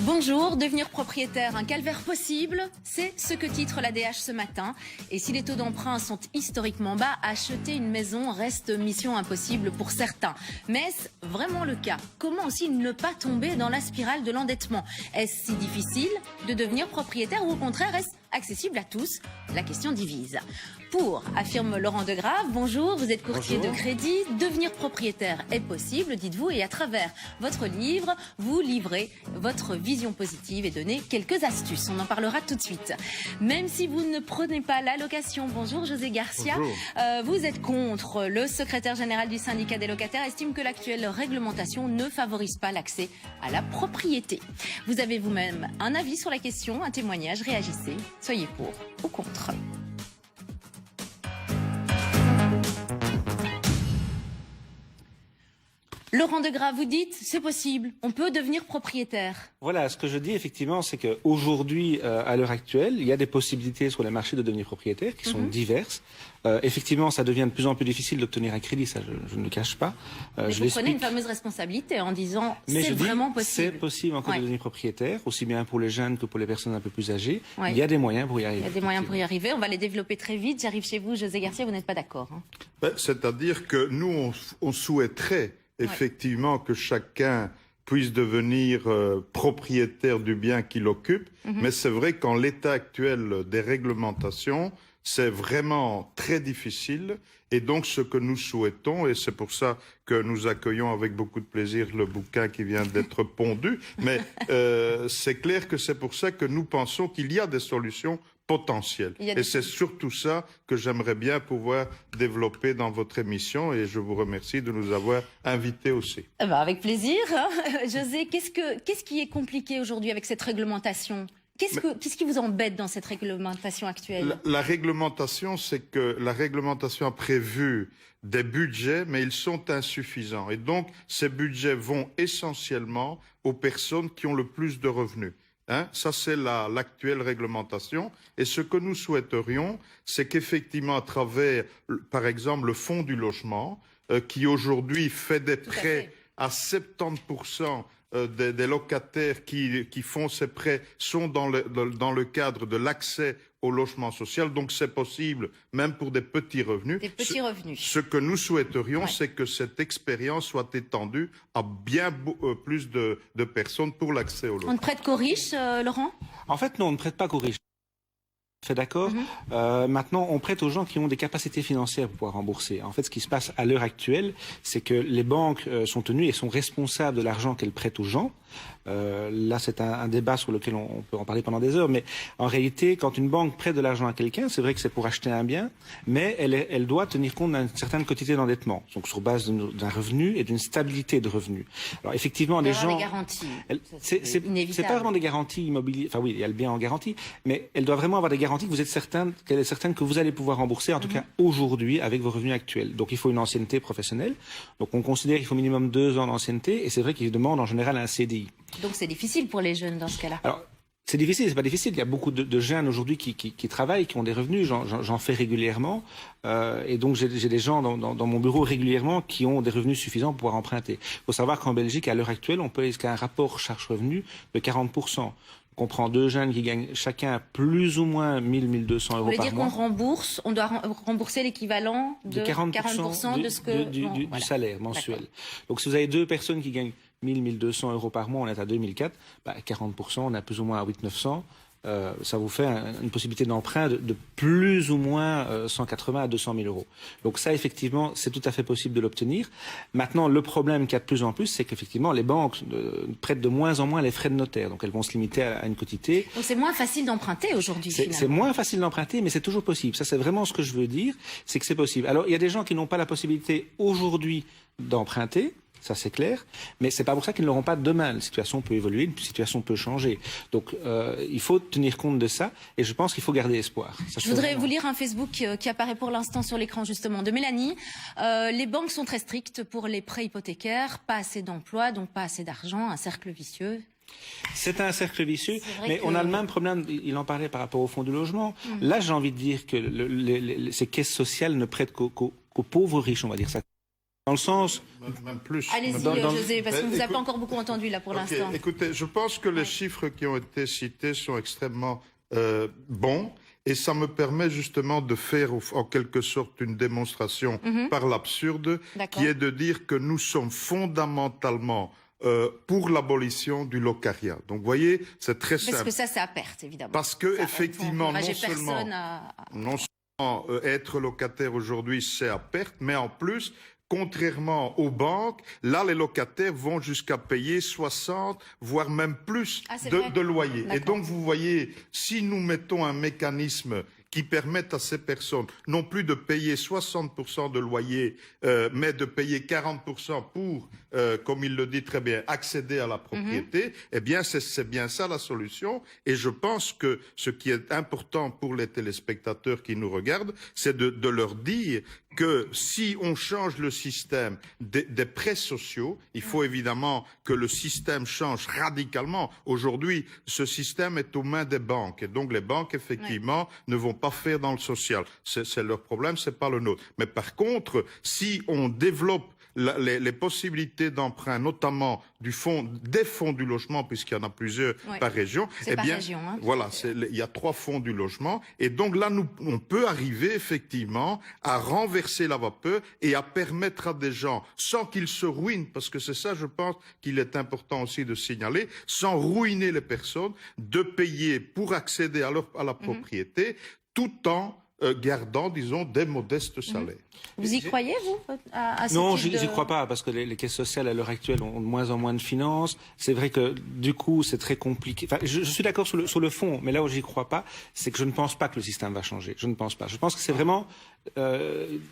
Bonjour, devenir propriétaire, un calvaire possible, c'est ce que titre l'ADH ce matin. Et si les taux d'emprunt sont historiquement bas, acheter une maison reste mission impossible pour certains. Mais est-ce vraiment le cas? Comment aussi ne pas tomber dans la spirale de l'endettement? Est-ce si difficile de devenir propriétaire ou au contraire est-ce accessible à tous? La question divise. Pour, affirme Laurent Degrave, bonjour, vous êtes courtier de crédit, devenir propriétaire est possible, dites-vous, et à travers votre livre, vous livrez votre vision positive et donnez quelques astuces. On en parlera tout de suite. Même si vous ne prenez pas l'allocation, bonjour José Garcia, vous êtes contre. Le secrétaire général du syndicat des locataires estime que l'actuelle réglementation ne favorise pas l'accès à la propriété. Vous avez vous-même un avis sur la question, un témoignage, réagissez, soyez pour ou contre. Laurent Degrave, vous dites, c'est possible, on peut devenir propriétaire. Voilà, ce que je dis effectivement, c'est qu'aujourd'hui, à l'heure actuelle, il y a des possibilités sur les marchés de devenir propriétaire qui sont diverses. Effectivement, ça devient de plus en plus difficile d'obtenir un crédit, ça je ne le cache pas. Mais vous prenez une fameuse responsabilité en disant, c'est vraiment possible. C'est possible encore de devenir propriétaire, aussi bien pour les jeunes que pour les personnes un peu plus âgées. Il y a des moyens pour y arriver. Il y a des moyens pour y arriver, on va les développer très vite. J'arrive chez vous, José Garcia, vous n'êtes pas d'accord, hein? C'est-à-dire que nous, on souhaiterait effectivement que chacun puisse devenir propriétaire du bien qu'il occupe, mais c'est vrai qu'en l'état actuel des réglementations, c'est vraiment très difficile. Et donc ce que nous souhaitons, et c'est pour ça que nous accueillons avec beaucoup de plaisir le bouquin qui vient d'être pondu, mais c'est clair que c'est pour ça que nous pensons qu'il y a des solutions potentiel. Et c'est surtout ça que j'aimerais bien pouvoir développer dans votre émission et je vous remercie de nous avoir invités aussi. Avec plaisir. José, qu'est-ce qui est compliqué aujourd'hui avec cette réglementation? Qu'est-ce qui vous embête dans cette réglementation actuelle? La réglementation, c'est que la réglementation a prévu des budgets, mais ils sont insuffisants. Et donc, ces budgets vont essentiellement aux personnes qui ont le plus de revenus. Ça, c'est l'actuelle réglementation. Et ce que nous souhaiterions, c'est qu'effectivement, à travers, par exemple, le Fonds du logement, qui aujourd'hui fait des prêts à 70% des locataires qui font ces prêts sont dans le cadre de l'accès au logement social. Donc, c'est possible, même pour des petits revenus. Des petits revenus. Ce que nous souhaiterions, c'est que cette expérience soit étendue à bien plus de personnes pour l'accès au logement. On ne prête qu'aux riches, Laurent? En fait, non, on ne prête pas qu'aux riches. Fait d'accord. Maintenant, on prête aux gens qui ont des capacités financières pour pouvoir rembourser. En fait, ce qui se passe à l'heure actuelle, c'est que les banques sont tenues et sont responsables de l'argent qu'elles prêtent aux gens. Là, c'est un débat sur lequel on peut en parler pendant des heures. Mais en réalité, quand une banque prête de l'argent à quelqu'un, c'est vrai que c'est pour acheter un bien, mais elle doit tenir compte d'une certaine quantité d'endettement, donc sur base d'un revenu et d'une stabilité de revenu. Alors effectivement, les gens, des garanties. C'est pas vraiment des garanties immobilières. Enfin oui, il y a le bien en garantie, mais elle doit vraiment avoir des garanties qu'elle est certaine que vous allez pouvoir rembourser, en tout cas aujourd'hui, avec vos revenus actuels. Donc il faut une ancienneté professionnelle. Donc on considère qu'il faut minimum 2 ans d'ancienneté, et c'est vrai qu'ils demandent en général un CDI. Donc c'est difficile pour les jeunes dans ce cas-là. Alors, c'est difficile, c'est pas difficile. Il y a beaucoup de jeunes aujourd'hui qui travaillent, qui ont des revenus. J'en fais régulièrement. Et donc, j'ai des gens dans mon bureau régulièrement qui ont des revenus suffisants pour pouvoir emprunter. Il faut savoir qu'en Belgique, à l'heure actuelle, on peut aller jusqu'à un rapport charge-revenu de 40%. On prend 2 jeunes qui gagnent chacun plus ou moins 1 200 euros par mois. Vous voulez dire qu'on doit rembourser l'équivalent de 40% de ce que... du salaire mensuel. Donc, si vous avez 2 personnes qui gagnent 1 200 euros par mois, on est à 2004, 40%, on a plus ou moins à 900. Ça vous fait une possibilité d'emprunt de plus ou moins 180 à 200 000 euros. Donc ça, effectivement, c'est tout à fait possible de l'obtenir. Maintenant, le problème qu'il y a de plus en plus, c'est qu'effectivement, les banques prêtent de moins en moins les frais de notaire. Donc elles vont se limiter à une quotité. Donc c'est moins facile d'emprunter aujourd'hui, finalement. C'est moins facile d'emprunter, mais c'est toujours possible. Ça, c'est vraiment ce que je veux dire, c'est que c'est possible. Alors, il y a des gens qui n'ont pas la possibilité aujourd'hui d'emprunter. Ça, c'est clair. Mais c'est pas pour ça qu'ils ne l'auront pas demain. La situation peut évoluer, une situation peut changer. Donc, il faut tenir compte de ça. Et je pense qu'il faut garder espoir. Je voudrais vous lire un Facebook qui apparaît pour l'instant sur l'écran, justement, de Mélanie. Les banques sont très strictes pour les prêts hypothécaires. Pas assez d'emplois, donc pas assez d'argent. Un cercle vicieux. C'est un cercle vicieux, mais on a le même problème, il en parlait par rapport au fonds du logement. Là, j'ai envie de dire que ces caisses sociales ne prêtent qu'aux pauvres riches, on va dire ça. Dans le sens... Même plus. Allez-y, José, parce qu'on ne vous a pas encore beaucoup entendu là pour l'instant. Écoutez, je pense que les chiffres qui ont été cités sont extrêmement bons. Et ça me permet justement de faire en quelque sorte une démonstration par l'absurde, qui est de dire que nous sommes fondamentalement pour l'abolition du locariat. Donc, vous voyez, c'est très simple. Parce que ça, c'est à perte, évidemment. Parce que, effectivement, non seulement être locataire aujourd'hui, c'est à perte, mais en plus, contrairement aux banques, là, les locataires vont jusqu'à payer 60, voire même plus de loyer. Et donc, vous voyez, si nous mettons un mécanisme qui permette à ces personnes non plus de payer 60% de loyer, mais de payer 40% pour, comme il le dit très bien, accéder à la propriété, eh bien, c'est bien ça la solution. Et je pense que ce qui est important pour les téléspectateurs qui nous regardent, c'est de leur dire que si on change le système des prêts sociaux, il faut évidemment que le système change radicalement. Aujourd'hui, ce système est aux mains des banques. Et donc, les banques, effectivement, ne vont pas faire dans le social. C'est leur problème, c'est pas le nôtre. Mais par contre, si on développe les possibilités d'emprunt, notamment des fonds du logement, puisqu'il y en a plusieurs par région. Eh bien, région, hein, voilà, il y a 3 fonds du logement. Et donc là, on peut arriver effectivement à renverser la vapeur et à permettre à des gens, sans qu'ils se ruinent, parce que c'est ça, je pense, qu'il est important aussi de signaler, sans ruiner les personnes, de payer pour accéder à la propriété, tout en gardant, disons, des modestes salaires. Vous y croyez, vous, à ce Non, type j'y crois pas, parce que les caisses sociales, à l'heure actuelle, ont de moins en moins de finances. C'est vrai que, du coup, c'est très compliqué. Enfin, je suis d'accord sur le fond, mais là où j'y crois pas, c'est que je ne pense pas que le système va changer. Je ne pense pas. Je pense que c'est vraiment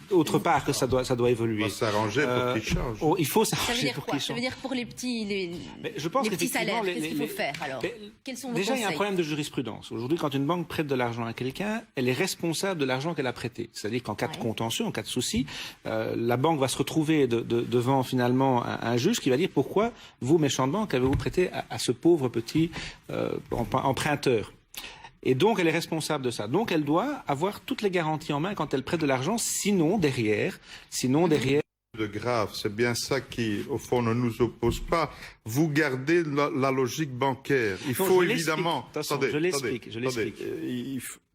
autre part que ça doit évoluer. On va s'arranger pour qu'il change. Il faut s'arranger pour qu'il change. Ça veut dire pour les petits, je pense les petits salaires, qu'est-ce qu'il faut faire alors? Quels sont vos conseils? Déjà, il y a un problème de jurisprudence. Aujourd'hui, quand une banque prête de l'argent à quelqu'un, elle est responsable de l'argent qu'elle a prêté. C'est-à-dire qu'en cas de contentieux, en cas de souci, la banque va se retrouver devant finalement un juge qui va dire pourquoi vous, méchante banque, avez-vous prêté à ce pauvre petit emprunteur. Et donc, elle est responsable de ça. Donc, elle doit avoir toutes les garanties en main quand elle prête de l'argent. Sinon, derrière... de grave, c'est bien ça qui, au fond, ne nous oppose pas. Vous gardez la logique bancaire. Il faut évidemment... Je l'explique.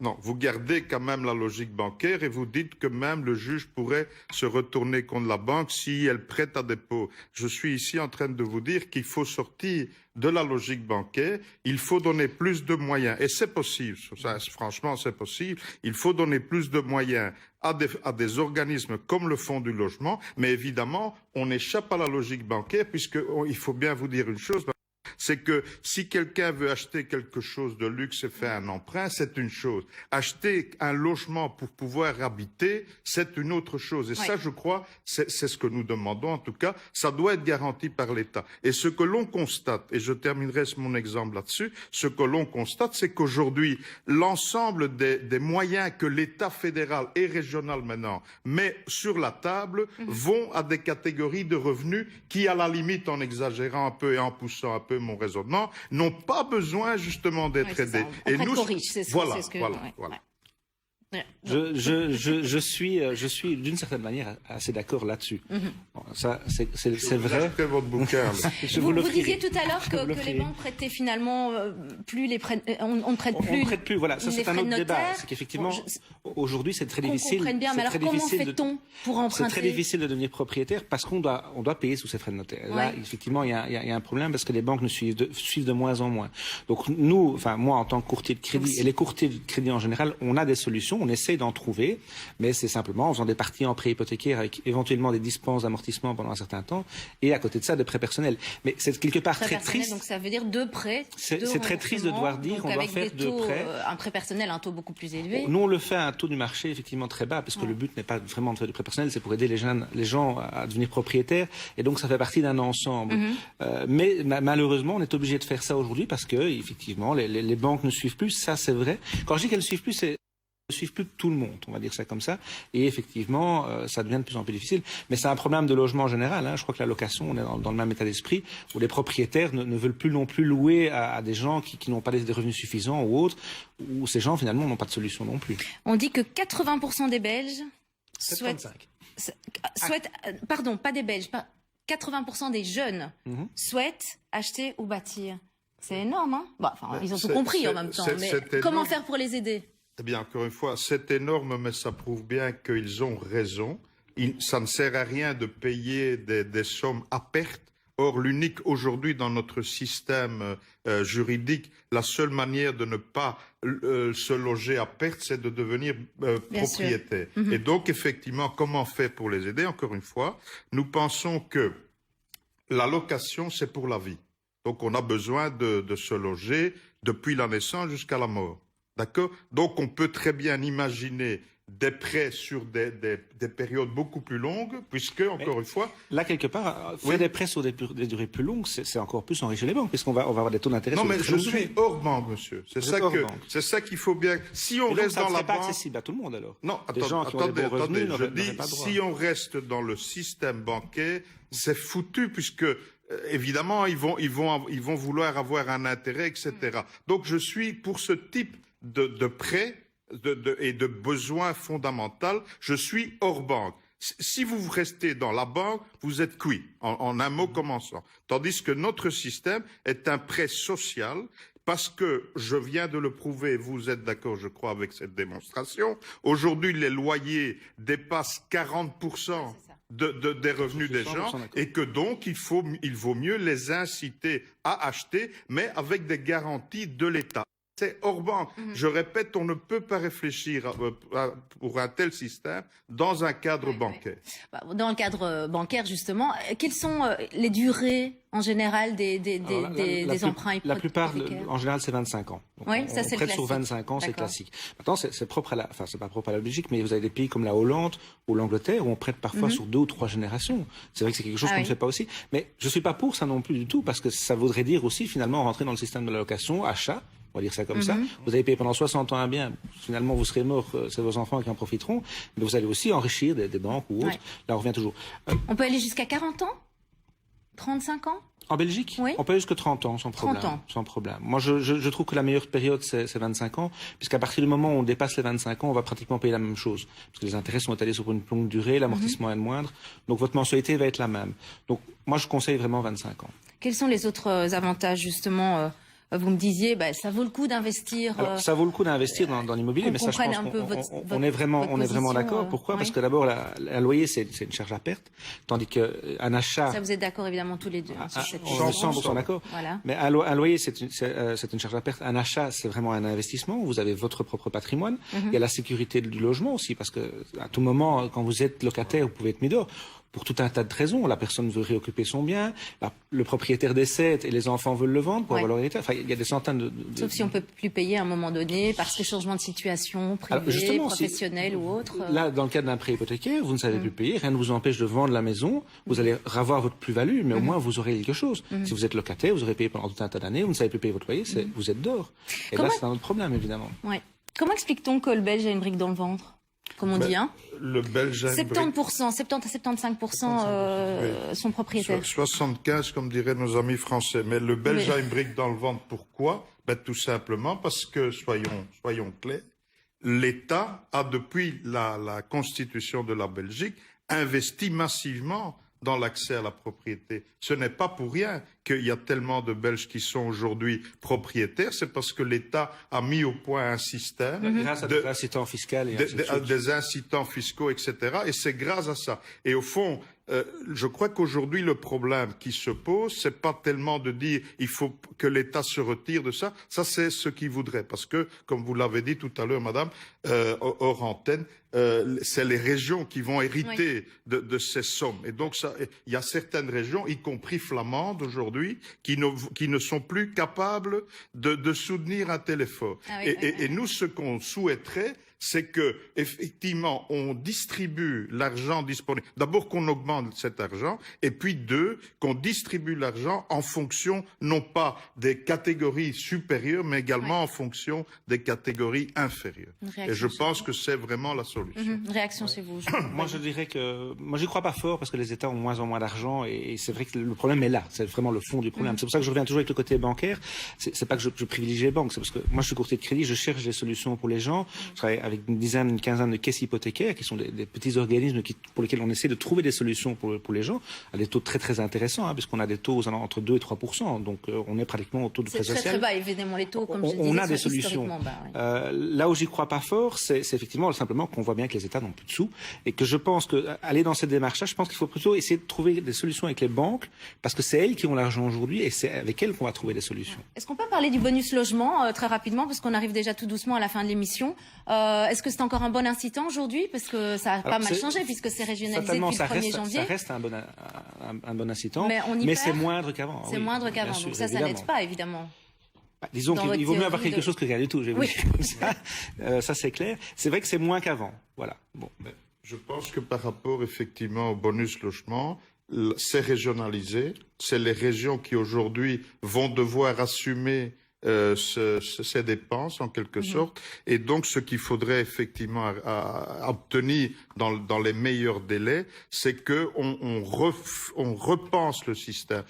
Non, vous gardez quand même la logique bancaire et vous dites que même le juge pourrait se retourner contre la banque si elle prête à dépôt. Je suis ici en train de vous dire qu'il faut sortir de la logique bancaire, il faut donner plus de moyens. Et c'est possible, ça, franchement c'est possible. Il faut donner plus de moyens à des organismes comme le Fonds du logement, mais évidemment, on échappe à la logique bancaire puisqu'il faut bien vous dire une chose, c'est que si quelqu'un veut acheter quelque chose de luxe et fait un emprunt, c'est une chose. Acheter un logement pour pouvoir habiter, c'est une autre chose. Et ça, je crois, c'est ce que nous demandons. En tout cas, ça doit être garanti par l'État. Et ce que l'on constate, et je terminerai mon exemple là-dessus, ce que l'on constate, c'est qu'aujourd'hui, l'ensemble des moyens que l'État fédéral et régional maintenant met sur la table vont à des catégories de revenus qui, à la limite, en exagérant un peu et en poussant un peu mon raisonnement, n'ont pas besoin justement d'être aidés. Et nous, voilà. Je suis d'une certaine manière assez d'accord là-dessus. Bon, ça, c'est vrai. Votre bouquin, vous disiez tout à l'heure que les banques prêtaient finalement plus on ne prête plus. On ne prête plus, voilà. Ça, c'est un autre débat. C'est qu'effectivement, aujourd'hui, c'est très difficile. Bien, mais alors comment fait-on pour emprunter? C'est très difficile de devenir propriétaire parce qu'on doit payer sous ces frais de notaire. Là, effectivement, il y a un problème parce que les banques nous suivent de moins en moins. Donc nous, enfin moi, en tant que courtier de crédit et les courtiers de crédit en général, on a des solutions. On essaie d'en trouver, mais c'est simplement en faisant des parties en prêt hypothécaire avec éventuellement des dispenses d'amortissement pendant un certain temps, et à côté de ça, des prêts personnels. Mais c'est quelque part très triste. Donc ça veut dire 2 prêts. C'est très triste de devoir dire qu'on doit faire 2 prêts. Un prêt personnel, un taux beaucoup plus élevé. Nous, on le fait à un taux du marché effectivement très bas, parce que le but n'est pas vraiment de faire du prêt personnel, c'est pour aider les gens à devenir propriétaires, et donc ça fait partie d'un ensemble. Mais malheureusement, on est obligé de faire ça aujourd'hui parce que effectivement, les banques ne suivent plus. Ça, c'est vrai. Quand je dis qu'elles ne suivent plus, ne suivent plus tout le monde, on va dire ça comme ça, et effectivement, ça devient de plus en plus difficile. Mais c'est un problème de logement en général, hein. Je crois que la location, on est dans le même état d'esprit, où les propriétaires ne veulent plus non plus louer à des gens qui n'ont pas des revenus suffisants ou autres, où ces gens finalement n'ont pas de solution non plus. On dit que 80% des Belges souhaitent... souhaitent, pardon, pas des Belges, 80% des jeunes souhaitent acheter ou bâtir. C'est énorme, hein? Bon, enfin, ils ont tout compris en même temps. Mais comment faire pour les aider? Eh bien, encore une fois, c'est énorme, mais ça prouve bien qu'ils ont raison. Ça ne sert à rien de payer des sommes à perte. Or, l'unique aujourd'hui dans notre système juridique, la seule manière de ne pas se loger à perte, c'est de devenir propriétaire. Et donc, effectivement, comment faire pour les aider? Encore une fois, nous pensons que la location, c'est pour la vie. Donc, on a besoin de se loger depuis la naissance jusqu'à la mort. D'accord? Donc, on peut très bien imaginer des prêts sur des périodes beaucoup plus longues, puisque, encore une fois... Là, quelque part, faire des prêts sur des durées plus longues, c'est encore plus enrichir les banques, puisqu'on va avoir des taux d'intérêt sur des très longues durées. Non, mais je suis hors banque, monsieur. C'est ça qu'il faut bien... Si on reste dans la banque... pas accessible à tout le monde, alors. Non, attendez, je dis, si on reste dans le système bancaire, c'est foutu, puisque... évidemment, ils vont vouloir avoir un intérêt, etc. Donc, je suis pour ce type de prêt et de besoin fondamental, je suis hors banque. Si vous restez dans la banque, vous êtes cuit, en un mot commençant. Tandis que notre système est un prêt social, parce que je viens de le prouver, vous êtes d'accord, je crois, avec cette démonstration. Aujourd'hui, les loyers dépassent 40%. Des revenus des gens, et que donc il vaut mieux les inciter à acheter, mais avec des garanties de l'État. C'est hors banque. Je répète, on ne peut pas réfléchir pour un tel système dans un cadre bancaire. Dans le cadre bancaire, justement, quelles sont les durées en général des emprunts hypothécaires? La plupart, en général, c'est 25 ans. Donc, oui, ça c'est le classique. Sur 25 ans, c'est classique. Maintenant, c'est propre à enfin, c'est pas propre à la Belgique, mais vous avez des pays comme la Hollande ou l'Angleterre où on prête parfois sur 2 ou 3 générations. C'est vrai que c'est quelque chose qu'on ne fait pas aussi. Mais je suis pas pour ça non plus du tout, parce que ça voudrait dire aussi, finalement, rentrer dans le système de la location, achat. On va dire ça comme ça. Vous avez payé pendant 60 ans un bien, finalement vous serez mort, c'est vos enfants qui en profiteront, mais vous allez aussi enrichir des banques ou autres. Là on revient toujours. On peut aller jusqu'à 40 ans 35 ans En Belgique, on peut aller jusqu'à 30 ans sans problème. 30 ans. Sans problème. Moi je trouve que la meilleure période c'est 25 ans, puisqu'à partir du moment où on dépasse les 25 ans, on va pratiquement payer la même chose. Parce que les intérêts sont étalés sur une longue durée, l'amortissement est moindre, donc votre mensualité va être la même. Donc moi je conseille vraiment 25 ans. Quels sont les autres avantages justement vous me disiez, ça vaut le coup d'investir. Ça vaut le coup d'investir dans l'immobilier, mais ça, je pense qu'on est vraiment d'accord. Pourquoi? Parce que d'abord, un loyer, c'est une charge à perte, tandis qu'un achat. Ça, vous êtes d'accord évidemment tous les deux sur cette chose. On est 100% d'accord. Voilà. Mais un loyer, c'est une charge à perte. Un achat, c'est vraiment un investissement. Vous avez votre propre patrimoine. Il y a la sécurité du logement aussi, parce que à tout moment, quand vous êtes locataire, vous pouvez être mis dehors. Pour tout un tas de raisons. La personne veut réoccuper son bien, le propriétaire décède et les enfants veulent le vendre pour avoir leur héritage. Enfin, il y a des centaines Sauf si on peut plus payer à un moment donné parce que changement de situation privée, professionnelle ou autre. Là, dans le cadre d'un prêt hypothécaire, vous ne savez plus payer, rien ne vous empêche de vendre la maison, vous allez avoir votre plus-value, mais au moins vous aurez quelque chose. Si vous êtes locataire, vous aurez payé pendant tout un tas d'années, vous ne savez plus payer votre loyer, vous êtes dehors. Et là, c'est un autre problème, évidemment. Comment explique-t-on que le Belge a une brique dans le ventre? Comme on dit, hein? Le Belge a 70%, 70 à 75% sont propriétaires. 75, comme diraient nos amis français. Mais le Belge a une brique dans le ventre. Pourquoi? Tout simplement parce que, soyons clairs, l'État a, depuis la constitution de la Belgique, investi massivement dans l'accès à la propriété. Ce n'est pas pour rien qu'il y a tellement de Belges qui sont aujourd'hui propriétaires, c'est parce que l'État a mis au point un système grâce à des incitants fiscaux des incitants fiscaux, etc. Et c'est grâce à ça. Et au fond, je crois qu'aujourd'hui, le problème qui se pose, c'est pas tellement de dire il faut que l'État se retire de ça. Ça, c'est ce qu'il voudrait. Parce que, comme vous l'avez dit tout à l'heure, madame, hors antenne, c'est les régions qui vont hériter de ces sommes. Et donc, il y a certaines régions, y compris flamandes aujourd'hui, qui ne sont plus capables de soutenir un tel effort. Et nous, ce qu'on souhaiterait, c'est que, effectivement, on distribue l'argent disponible. D'abord qu'on augmente cet argent, et puis qu'on distribue l'argent en fonction, non pas des catégories supérieures, mais également en fonction des catégories inférieures. Et je pense que c'est vraiment la solution. Réaction chez vous? Moi, je dirais que, moi, j'y crois pas fort parce que les États ont moins en moins d'argent et c'est vrai que le problème est là. C'est vraiment le fond du problème. C'est pour ça que je reviens toujours avec le côté bancaire. C'est pas que je privilégie les banques, c'est parce que moi, je suis courtier de crédit, je cherche des solutions pour les gens. Je travaille avec une quinzaine de caisses hypothécaires, qui sont des petits organismes pour lesquels on essaie de trouver des solutions pour les gens, à des taux très très intéressants, hein, puisqu'on a des taux entre 2 et 3%, donc on est pratiquement au taux de prêt social. C'est très bas, évidemment, les taux, comme je disais, on a des sont solutions. Bas, oui. Là où j'y crois pas fort, c'est effectivement simplement qu'on voit bien que les États n'ont plus de sous, et que je pense que aller dans cette démarche-là, je pense qu'il faut plutôt essayer de trouver des solutions avec les banques, parce que c'est elles qui ont l'argent aujourd'hui, et c'est avec elles qu'on va trouver des solutions. Est-ce qu'on peut parler du bonus logement très rapidement, parce qu'on arrive déjà tout doucement à la fin de l'émission. Est-ce que c'est encore un bon incitant aujourd'hui, parce que ça a pas mal changé puisque c'est régionalisé depuis le 1er janvier. Ça reste un bon incitant, mais c'est moindre qu'avant. C'est moindre qu'avant, donc ça n'aide pas évidemment. Disons qu'il vaut mieux avoir quelque chose que rien du tout. Je vais vous dire comme ça. Ça c'est clair. C'est vrai que c'est moins qu'avant. Voilà. Bon. Je pense que par rapport effectivement au bonus logement, c'est régionalisé. C'est les régions qui aujourd'hui vont devoir assumer ces dépenses en quelque sorte, et donc ce qu'il faudrait effectivement obtenir dans les meilleurs délais, c'est que on repense le système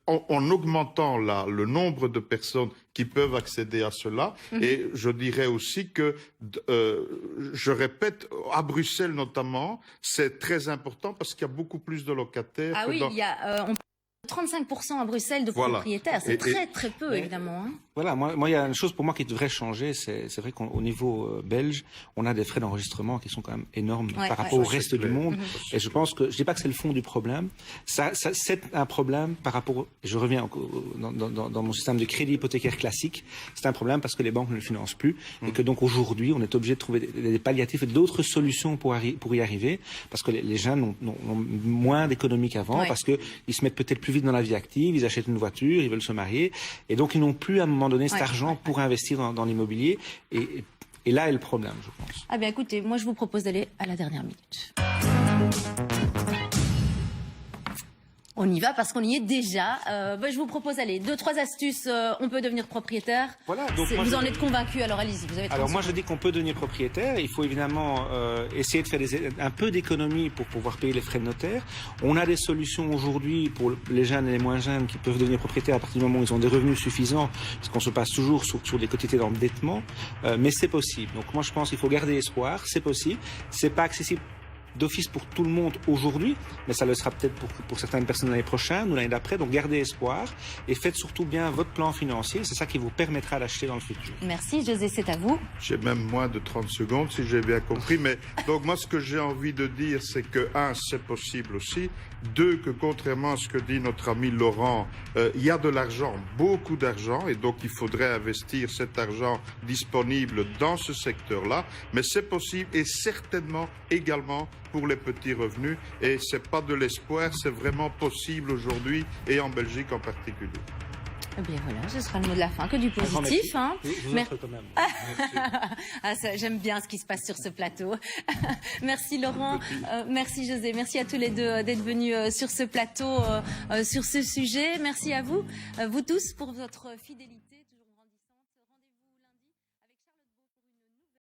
en augmentant le nombre de personnes qui peuvent accéder à cela. Et je dirais aussi que, je répète, à Bruxelles notamment, c'est très important parce qu'il y a beaucoup plus de locataires. Ah oui, il y a 35% à Bruxelles de propriétaires, c'est très peu évidemment. Hein. Voilà, moi il y a une chose pour moi qui devrait changer, c'est vrai qu'au niveau belge, on a des frais d'enregistrement qui sont quand même énormes par rapport au reste du monde. Et je pense que, je dis pas que c'est le fond du problème, ça c'est un problème par rapport, je reviens dans mon système de crédit hypothécaire classique, c'est un problème parce que les banques ne le financent plus et que donc aujourd'hui on est obligé de trouver des palliatifs et d'autres solutions pour y arriver, parce que les jeunes ont moins d'économies qu'avant, parce que ils se mettent peut-être plus vite dans la vie active, ils achètent une voiture, ils veulent se marier, et donc ils n'ont plus à un moment donné cet argent pour investir dans l'immobilier, et là est le problème, je pense. Ah bien écoutez, moi je vous propose d'aller à la dernière minute. On y va parce qu'on y est déjà. Je vous propose, allez, 2-3 astuces. On peut devenir propriétaire. Voilà, donc vous en êtes convaincu, alors allez-y. Alors moi je dis qu'on peut devenir propriétaire. Il faut évidemment essayer de faire un peu d'économie pour pouvoir payer les frais de notaire. On a des solutions aujourd'hui pour les jeunes et les moins jeunes qui peuvent devenir propriétaires à partir du moment où ils ont des revenus suffisants, parce qu'on se passe toujours sur des quotités d'endettement. Mais c'est possible. Donc moi je pense qu'il faut garder espoir. C'est possible. C'est pas accessible d'office pour tout le monde aujourd'hui, mais ça le sera peut-être pour certaines personnes l'année prochaine ou l'année d'après. Donc gardez espoir et faites surtout bien votre plan financier. C'est ça qui vous permettra d'acheter dans le futur. Merci José, c'est à vous. J'ai même moins de 30 secondes si j'ai bien compris. Mais donc moi ce que j'ai envie de dire, c'est que c'est possible aussi. 2, que contrairement à ce que dit notre ami Laurent, il y a de l'argent, beaucoup d'argent, et donc il faudrait investir cet argent disponible dans ce secteur-là. Mais c'est possible, et certainement également pour les petits revenus, et c'est pas de l'espoir, c'est vraiment possible aujourd'hui, et en Belgique en particulier. Eh bien voilà, ce sera le mot de la fin, que du positif. Hein. J'aime bien ce qui se passe sur ce plateau. Merci Laurent, merci José, merci à tous les deux d'être venus sur ce plateau, sur ce sujet. Merci à vous, vous tous, pour votre fidélité.